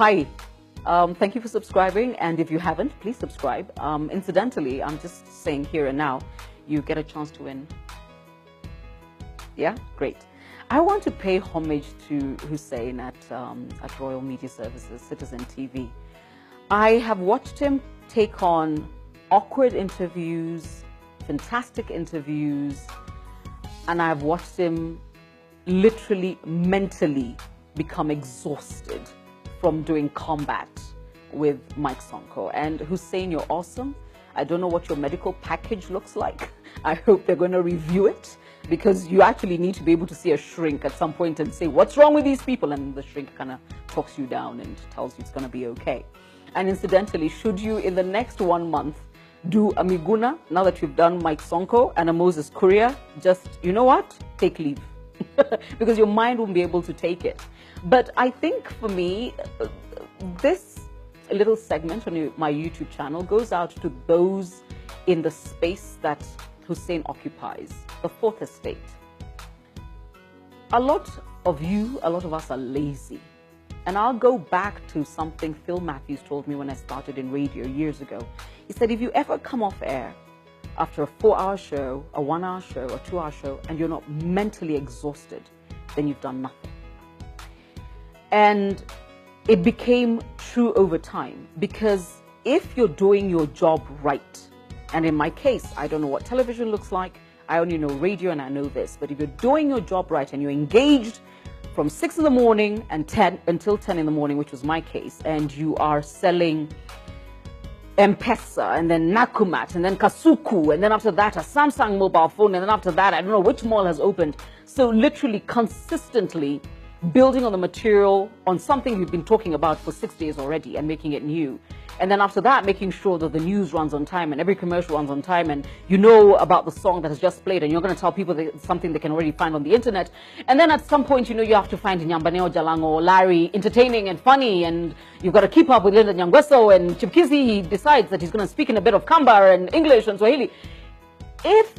Hi. Thank you for subscribing, and if you haven't, please subscribe. Incidentally, I'm just saying here and now, you get a chance to win. Yeah, great. I want to pay homage to Hussein at Royal Media Services, Citizen TV. I have watched him take on awkward interviews, fantastic interviews, and I've watched him literally mentally become exhausted from doing combat with Mike Sonko. And Hussein, you're awesome. I don't know what your medical package looks like. I hope they're going to review it, because you actually need to be able to see a shrink at some point and say, what's wrong with these people? And the shrink kind of talks you down and tells you it's going to be okay. And incidentally, should you in the next 1 month do a Miguna, now that you've done Mike Sonko and a Moses Kuria, just, you know what? Take leave. Because your mind won't be able to take it. But I think for me, this little segment on my YouTube channel goes out to those in the space that Hussein occupies, the fourth estate. A lot of us are lazy. And I'll go back to something Phil Matthews told me when I started in radio years ago. He said, if you ever come off air after a 4-hour show, a 1-hour show, a 2-hour show, and you're not mentally exhausted, then you've done nothing. And it became true over time, because if you're doing your job right, and in my case, I don't know what television looks like, I only know radio and I know this, but if you're doing your job right and you're engaged from 6 in the morning and 10 until 10 in the morning, which was my case, and you are selling M-Pesa and then Nakumat and then Kasuku, and then after that a Samsung mobile phone, and then after that I don't know which mall has opened. So literally consistently building on the material on something we've been talking about for 6 days already and making it new. And then after that, making sure that the news runs on time and every commercial runs on time, and you know about the song that has just played, and you're going to tell people that it's something they can already find on the internet. And then at some point, you know, you have to find Nyambaneo Jalango, Larry entertaining and funny, and you've got to keep up with Linda Nyangweso and Chipkizi. He decides that he's going to speak in a bit of Kamba and English and Swahili. If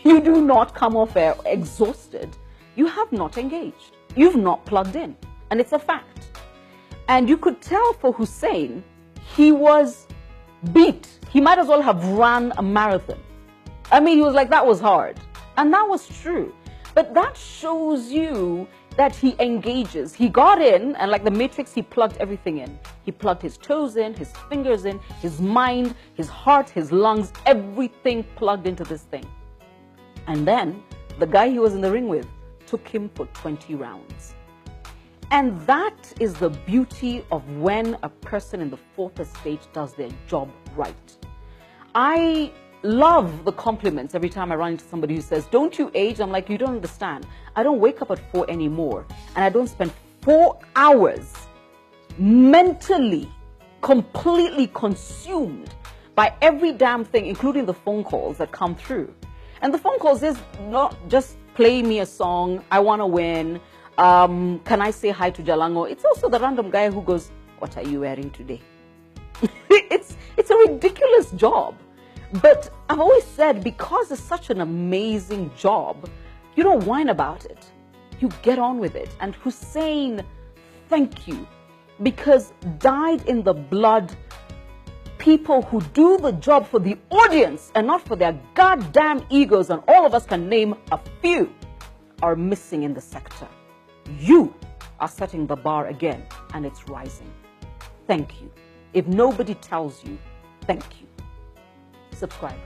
you do not come off air exhausted, you have not engaged. You've not plugged in. And it's a fact. And you could tell for Hussein, he was beat. He might as well have run a marathon. I mean, he was like, that was hard. And that was true. But that shows you that he engages. He got in, and like the Matrix, he plugged everything in. He plugged his toes in, his fingers in, his mind, his heart, his lungs, everything plugged into this thing. And then the guy he was in the ring with took him for 20 rounds. And that is the beauty of when a person in the fourth estate does their job right. I love the compliments every time I run into somebody who says, don't you age? I'm like, you don't understand. I don't wake up at 4 anymore. And I don't spend 4 hours mentally, completely consumed by every damn thing, including the phone calls that come through. And the phone calls is not just play me a song, I want to win, can I say hi to Jalango? It's also the random guy who goes, what are you wearing today? It's a ridiculous job. But I've always said, because it's such an amazing job, you don't whine about it. You get on with it. And Hussein, thank you. Because dyed in the blood, people who do the job for the audience and not for their goddamn egos, and all of us can name a few, are missing in the sector. You are setting the bar again, and it's rising. Thank you. If nobody tells you, thank you. Subscribe.